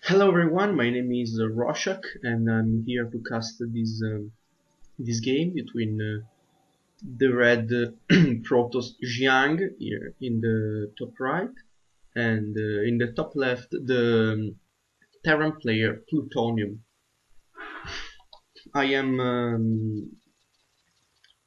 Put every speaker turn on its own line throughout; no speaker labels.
Hello everyone, my name is Roshak and I'm here to cast this game between the red Protoss Jiang here in the top right and in the top left the Terran player Plutonium.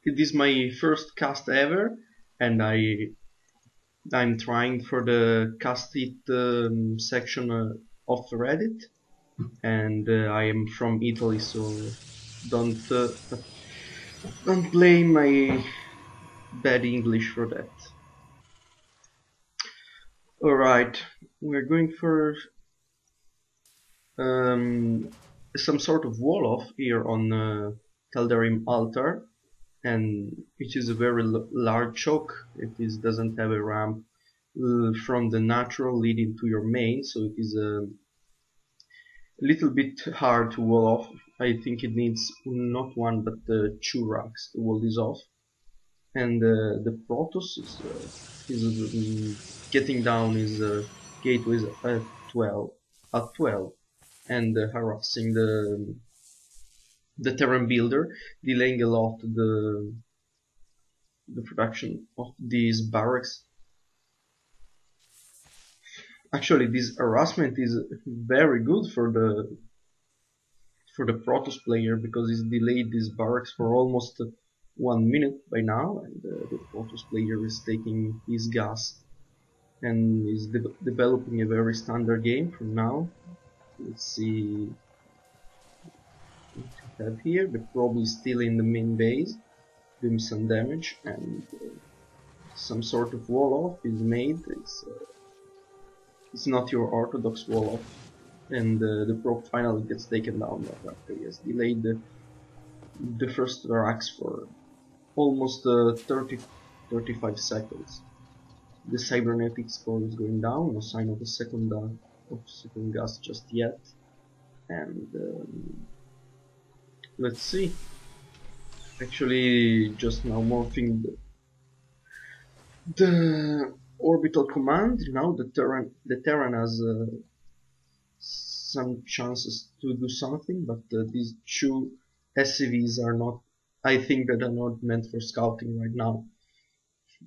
It is my first cast ever and I'm trying for the castit section of Reddit. And I am from Italy, so don't uh, don't blame my bad English for that. All right, we're going for um, some sort of wall off here on Calderim altar, and it is a very large choke. Doesn't have a ramp from the natural leading to your main, so it is a little bit hard to wall off. I think it needs not one but two racks to wall this off. And the Protoss is getting down his gateways at 12, and harassing the Terran builder, delaying a lot the production of these barracks. Actually, this harassment is very good for the Protoss player because he's delayed these barracks for almost 1 minute by now, and the Protoss player is taking his gas and is developing a very standard game from now. Let's see what we have here. The probe is still in the main base, doing some damage, and some sort of wall off is made. It's not your orthodox wall off, and the probe finally gets taken down after he has delayed the first racks for almost 30-35 seconds. The cybernetics score is going down, no sign of a second gas just yet. And let's see. Actually, just now morphing the orbital command. Now the Terran has some chances to do something, but these two SCVs are not. I think that are not meant for scouting right now.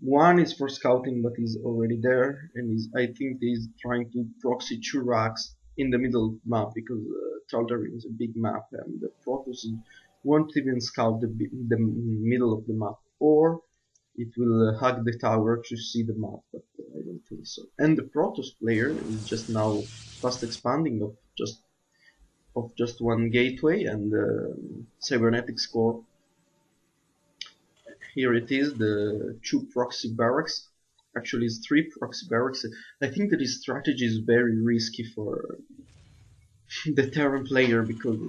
One is for scouting, but he's already there, and I think he's trying to proxy two racks in the middle map because Tartary is a big map, and the Protoss won't even scout the middle of the map, or it will hug the tower to see the map, but I don't think so. And the Protoss player is just now fast expanding of just one gateway and cybernetic score. Here it is, the two proxy barracks. Actually, it's three proxy barracks. I think that this strategy is very risky for the Terran player because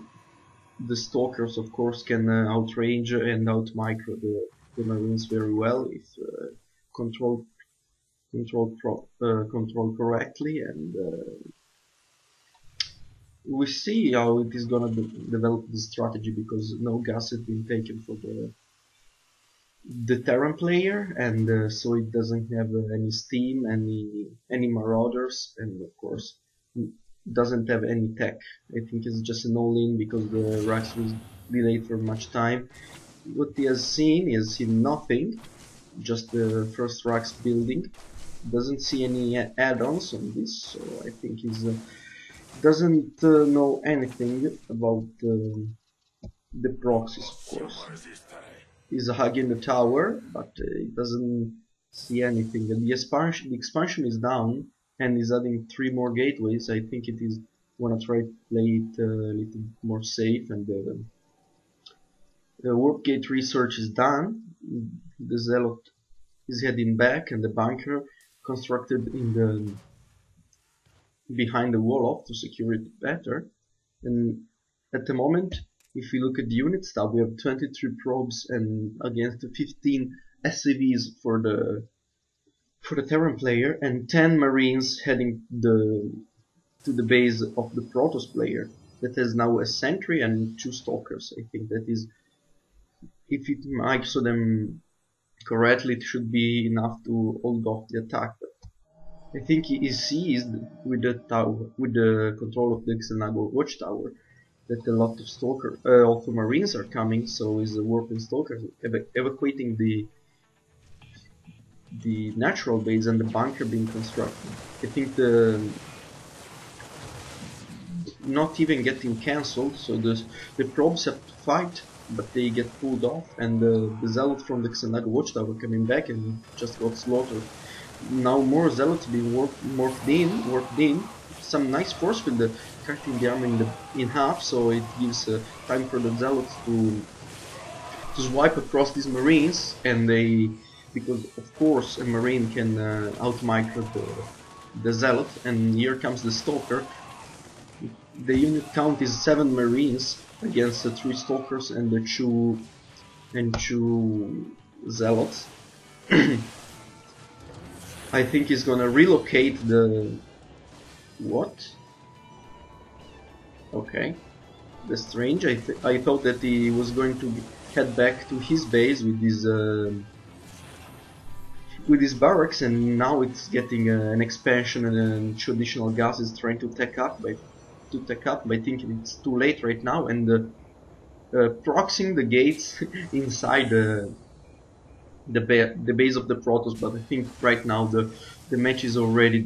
the stalkers, of course, can outrange and outmicro the Marines very well if controlled correctly. And we see how it is gonna develop this strategy because no gas has been taken for the Terran player, and so it doesn't have any steam, any marauders, and of course doesn't have any tech. I think it's just an all-in because the racks was delayed for much time. What he has seen is nothing, just the first racks building. Doesn't see any add-ons on this, so I think he doesn't know anything about the proxies, of course. He's hugging the tower, but he doesn't see anything. And the expansion is down, and he's adding 3 more gateways. I think it is wanna try to play it a little more safe, and the warp gate research is done. The zealot is heading back, and the bunker constructed behind the wall off to secure it better. And at the moment, if we look at the units tab, we have 23 probes and against 15 SCVs for the Terran player, and 10 Marines heading to the base of the Protoss player that has now a sentry and 2 stalkers. I think that is, if it micro them correctly, it should be enough to hold off the attack. But I think he is seized with the tower, with the control of the Xenago watchtower. That a lot of of Marines are coming, so is a warping stalker evacuating the natural base and the bunker being constructed. I think the not even getting cancelled, so the probes have to fight, but they get pulled off, and the zealot from the Xenago watchtower coming back and just got slaughtered. Now more zealots being worked in. Some nice force field cutting the army in half, so it gives time for the zealots to swipe across these marines, and because of course a marine can outmicro the zealot, and here comes the stalker. The unit count is 7 marines against the 3 stalkers and the 2 zealots. I think he's gonna relocate the... what? Okay. That's strange. I thought that he was going to head back to his base with his barracks, and now it's getting an expansion, and 2 additional gases trying to take up by thinking it's too late right now, and proxying the gates inside the base of the Protoss. But I think right now the match is already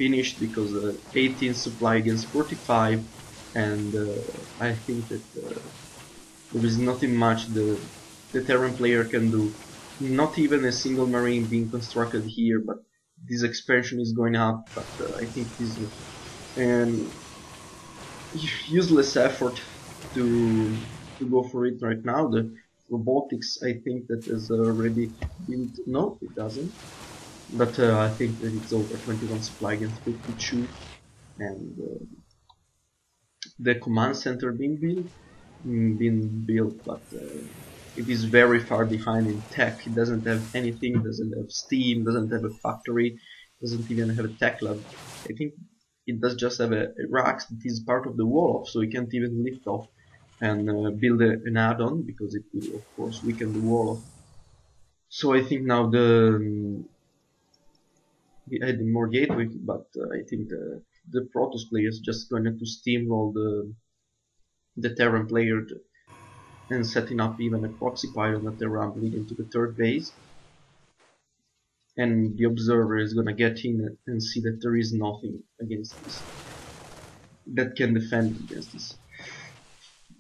finished, because 18 supply against 45, and I think that there is nothing much the Terran player can do. Not even a single marine being constructed here, but this expansion is going up. But I think this is an useless effort to go for it right now. The robotics, I think that is already built. No, it doesn't. But I think that it's over 21 supply against 52, and the command center being built, but it is very far behind in tech. It doesn't have anything, doesn't have steam, doesn't have a factory, doesn't even have a tech lab. I think it does just have a racks that is part of the wall-off, so you can't even lift off and build an add-on, because it will of course weaken the wall-off. So I think now we add more gateway, but I think the Protoss player is just going to steamroll the Terran player and setting up even a proxy pylon at the ramp leading to the 3rd base. And the observer is gonna get in and see that there is nothing against this that can defend against this.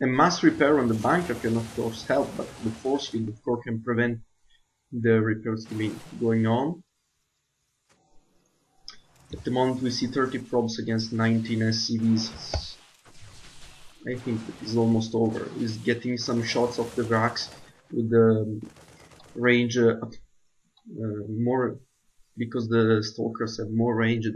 A mass repair on the bunker can of course help, but the force field of course can prevent the repairs to be going on. At the moment we see 30 probes against 19 SCVs. I think that is almost over. He's getting some shots of the racks with the range more, because the stalkers have more range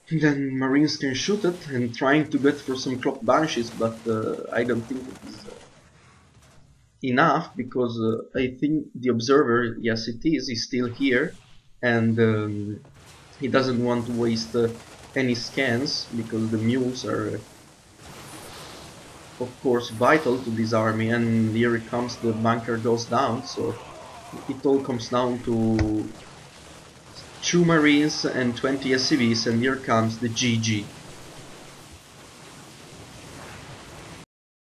then Marines can shoot it, and trying to get for some clock banshees, but I don't think it is enough, because I think the observer, yes it is, he's still here, and he doesn't want to waste any scans, because the mules are of course vital to this army, and here it comes, the bunker goes down, so it all comes down to 2 Marines and 20 SCVs, and here comes the GG.